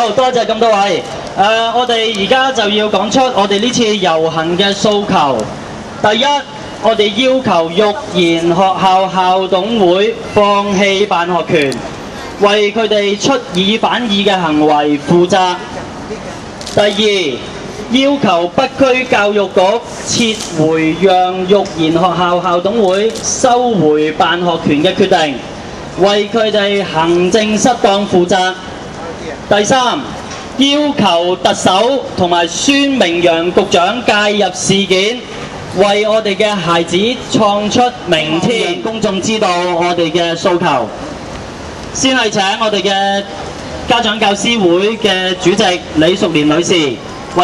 好多謝咁多位。我哋而家就要講出我哋呢次遊行嘅訴求。第一，我哋要求育賢學校校董會放棄辦學權，為佢哋出爾反爾嘅行為負責。第二，要求北區教育局撤回讓育賢學校校董會收回辦學權嘅決定，為佢哋行政失當負責。第三，要求特首同埋孫明揚局長介入事件，為我哋嘅孩子創出明天，讓公眾知道我哋嘅訴求。先係請我哋嘅家長教師會嘅主席李淑蓮女士為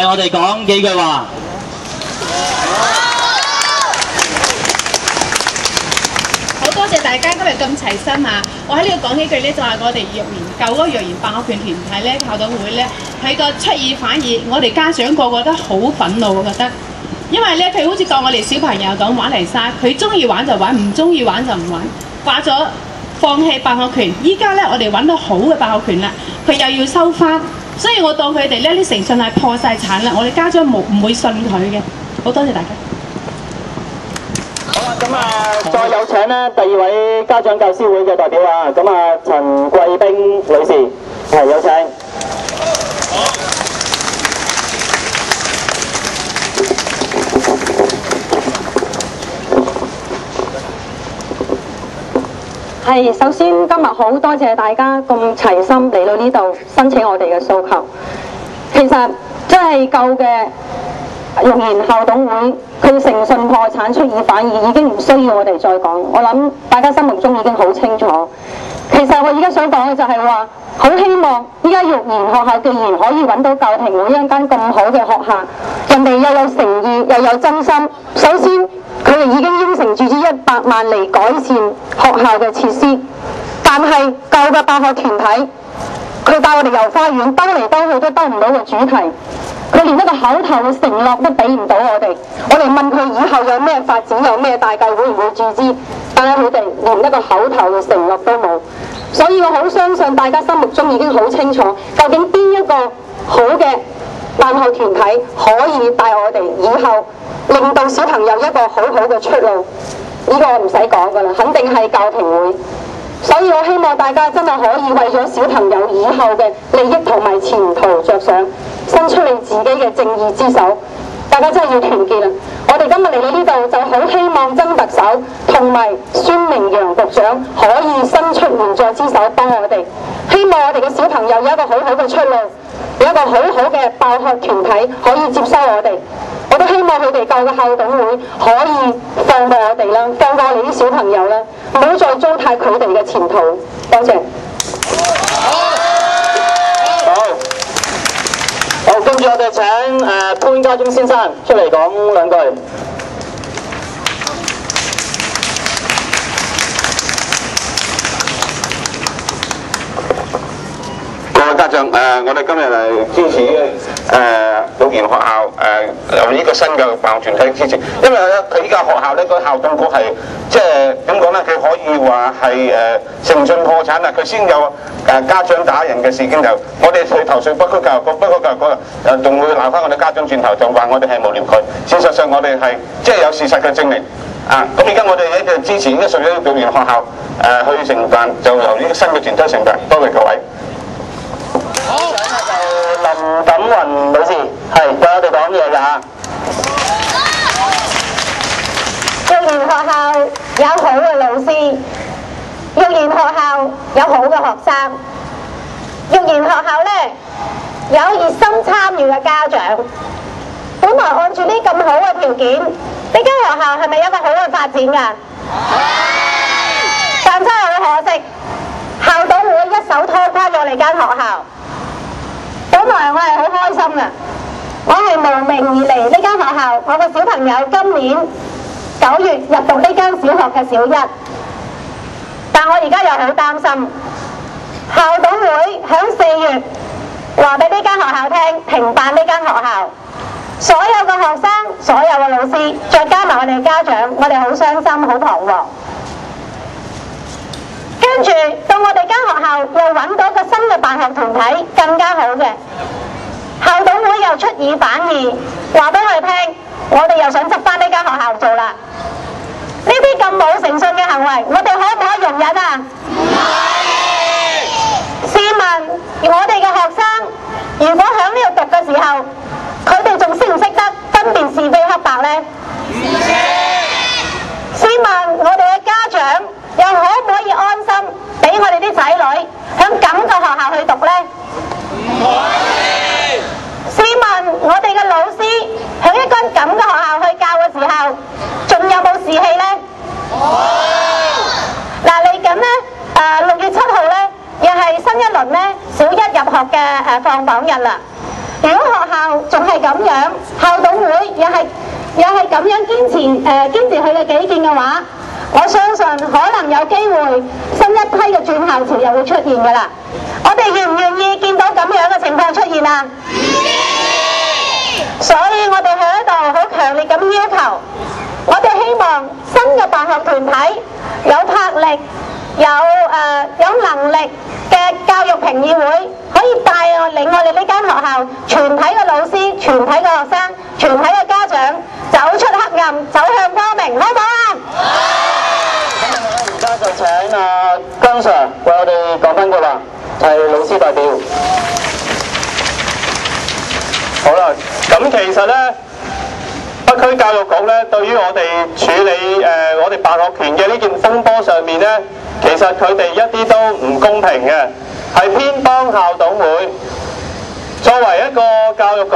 我哋講幾句話。好多謝大家今日咁齊心啊！我喺呢度講幾句呢，就係我哋育賢舊嗰個育賢辦學權團體呢，校董會呢，佢個出爾反爾，我哋家長個個都好憤怒，我覺得。因為呢，佢好似當我哋小朋友咁玩嚟晒，佢中意玩就玩，唔中意玩就唔玩，話咗放棄辦學權。依家呢，我哋揾到好嘅辦學權啦，佢又要收翻，所以我當佢哋呢啲誠信係破晒產啦。我哋家長唔會信佢嘅。好多謝大家。好啦，咁再有請呢第二位家長教師會嘅代表啊，咁陳貴冰女士係有請。係，首先今日好多謝大家咁齊心嚟到呢度申請我哋嘅訴求。其實真係舊嘅育賢校董會，佢誠信破產出爾反爾，已經唔需要我哋再講。我諗大家心目中已經好清楚。其實我而家想講嘅就係話，好希望依家育賢學校既然可以揾到教評會一間咁好嘅學校，人哋又有誠意又有真心。首先佢哋已經應承注資100萬嚟改善學校嘅設施，但係舊嘅辦學團體，佢帶我哋遊花園，兜嚟兜去都兜唔到個主題，佢連一個口頭嘅承諾都俾唔到我哋。我哋問佢以後有咩發展，有咩大計，會唔會注資，但係佢哋連一個口頭嘅承諾都冇。所以我好相信大家心目中已經好清楚，究竟邊一個好嘅辦學團體可以帶我哋以後令到小朋友一個好好嘅出路，呢個我唔使講㗎啦，肯定係教評會。所以我希望大家真係可以為咗小朋友以後嘅利益同埋前途着想，伸出你自己嘅正義之手。大家真係要團結啦！我哋今日嚟到呢度就好希望曾特首同埋孫明揚局長可以伸出援助之手幫我哋，希望我哋嘅小朋友有一個好好嘅出路，有一個好好嘅辦學團體可以接收我哋。我都希望佢哋舊嘅校董會可以放過我哋啦，放過我哋啲小朋友啦，唔好再糟蹋佢哋嘅前途。多謝。好，跟住我哋請潘家忠先生出嚟講兩句。各位家長，我哋今日嚟支持育賢學校由呢個新嘅辦學團體支持，因為咧佢依家學校呢個校董局係即係點講咧？佢可以話係誠信破產啊！佢先有家長打人嘅事件，就我哋去投訴北區教育局，北區教育局仲會鬧翻我哋家長轉頭，就話我哋係無聊佢。事實上我哋係即係有事實嘅證明啊！咁而家我哋喺度支持呢個屬於育賢學校去承辦，就由呢個新嘅團體承辦。多謝各位。好，就林錦雲女士係對我哋講嘢㗎嚇。育賢學校有好嘅老師，育賢學校有好嘅學生，育賢學校呢有熱心參與嘅家長。本來按住呢咁好嘅條件，呢間學校係咪有一個好嘅發展㗎？但真係好可惜，校董會一手拖垮咗我哋間學校。本來我係好開心嘅，我係慕名而嚟呢間學校，我個小朋友今年9月入讀呢間小學嘅小一，但我而家又好擔心，校董會響4月話俾呢間學校聽停辦呢間學校，所有嘅學生、所有嘅老師，再加埋我哋嘅家長，我哋好傷心、好彷徨。跟跟住到我哋間學校又揾到個新嘅辦學團體更加好嘅，校董會又出爾反爾，話俾我哋聽，我哋又想執翻呢間學校做啦。呢啲咁冇誠信嘅行為，我哋可唔可以容忍啊？試問我哋嘅學生，如果喺呢度讀嘅時候，佢哋仲識唔識得分辨是非黑白呢？試問我哋嘅家長又可唔可以安心俾我哋啲仔女喺咁嘅學校去讀呢？試問我哋嘅老師喺一間咁嘅學校去教嘅時候，仲有冇士氣呢？嗱，嚟緊呢，6月7號呢，又係新一輪呢小一入學嘅放榜日啦。如果學校仲係咁樣，校董會又係咁樣堅持佢嘅己見嘅話，我相信可能有機會新一批嘅轉校潮又會出現㗎啦。我哋願唔願意見到咁樣嘅情況出現啊？所以我哋喺呢度好強烈咁要求，我哋希望新嘅辦學團體有魄力、有能力嘅教育評議會，可以帶領我哋呢間學校全體嘅老師、全體嘅學生、全體嘅家長走出黑暗，走向光明，好唔好啊？而家就請姜 Sir 為我哋講返句話，係老師代表。好啦，咁其實呢，北區教育局呢，對於我哋處理我哋辦學權嘅呢件風波上面呢，其實佢哋一啲都唔公平嘅，係偏幫校董會。作為一個教育局，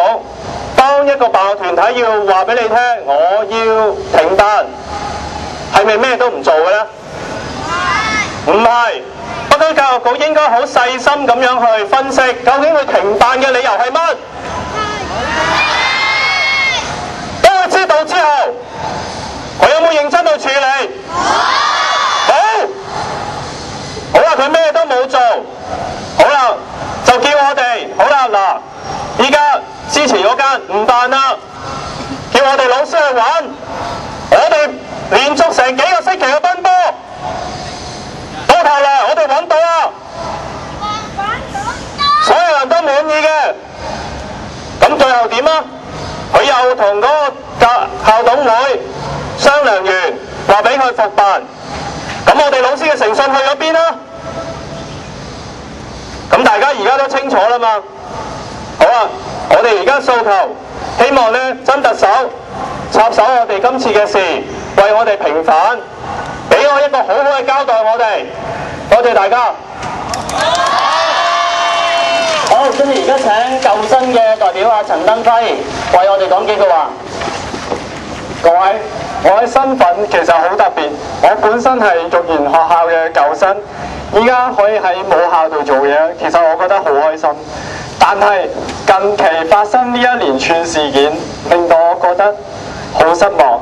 當一個辦學團體要話俾你聽，我要停辦，係咪咩都唔做嘅呢？唔係，北區教育局應該好細心咁樣去分析，究竟佢停辦嘅理由係乜？當佢知道之後，佢有冇認真去處理？好啦，佢咩都冇做，好啦，就叫我哋，好啦嗱，依家之前嗰間唔辦啦，叫我哋老師去揾，我哋連續成幾個星期去奔波，到頭來我哋揾到啦，所有人都滿意嘅，咁最後點啊？佢又同嗰個校董會商量完，話俾佢復辦。咁我哋老師嘅誠信去咗邊啊？咁大家而家都清楚啦嘛。好啊，我哋而家訴求，希望呢曾特首插手我哋今次嘅事，為我哋平反，俾我一個好好嘅交代我哋。多謝大家。好，跟住而家請舊生嘅代表阿陳登輝為我哋講幾句話。各位，我嘅身份其實好特別，我本身係育賢學校嘅舊生，依家可以喺母校度做嘢，其實我覺得好開心。但係近期發生呢一連串事件，令到我覺得好失望。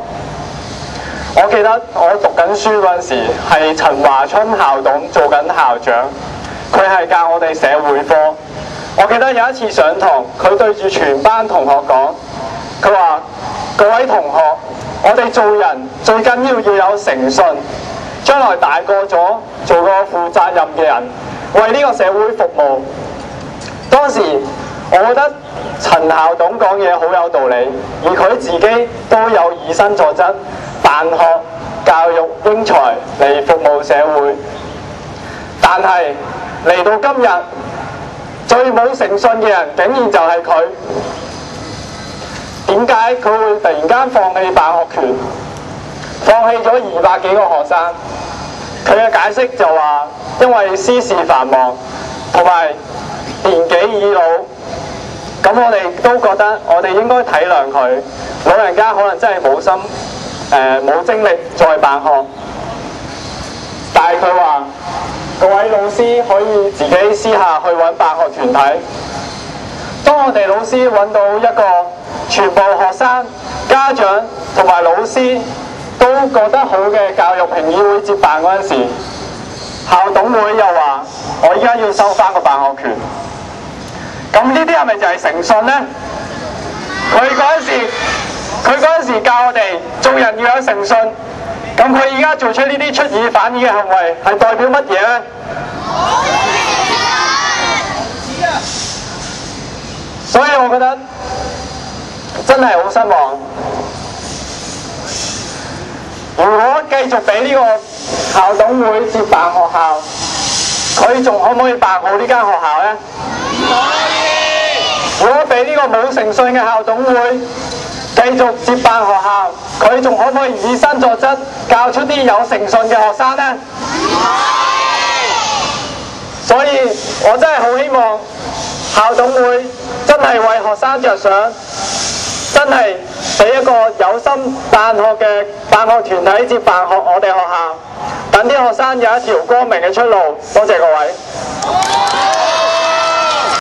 我記得我讀緊書嗰陣時，係陳華春校董做緊校長，佢係教我哋社會科。我記得有一次上堂，佢對住全班同學講，佢話：各位同學，我哋做人最緊要有誠信，將來大個咗做個負責任嘅人，為呢個社會服務。當時我覺得陳校董講嘢好有道理，而佢自己都有以身作則，辦學教育英才嚟服務社會。但係嚟到今日，最冇誠信嘅人竟然就係佢。點解佢會突然間放棄辦學權，放棄咗200幾個學生？佢嘅解釋就話，因為私事繁忙，同埋年紀已老。咁我哋都覺得我哋應該體諒佢，老人家可能真係冇心，冇精力再辦學。但係佢話，各位老師可以自己私下去揾辦學團體。當我哋老師揾到一個全部學生、家長同埋老師都覺得好嘅教育評議會接辦嗰陣時，校董會又話：我依家要收翻個辦學權。咁呢啲係咪就係誠信呢？佢嗰陣時教我哋做人要有誠信，咁佢而家做出呢啲出爾反爾嘅行為，係代表乜嘢呢？所以我覺得真係好失望。如果繼續俾呢個校董會接辦學校，佢仲可唔可以辦好呢間學校呢？唔可以。如果俾呢個冇誠信嘅校董會繼續接辦學校，佢仲可唔可以以身作則，教出啲有誠信嘅學生呢？唔可以。所以我真係好希望校董會真係為學生着想，真係俾一個有心辦學嘅辦學團體接辦我哋學校，等啲學生有一條光明嘅出路。多謝各位。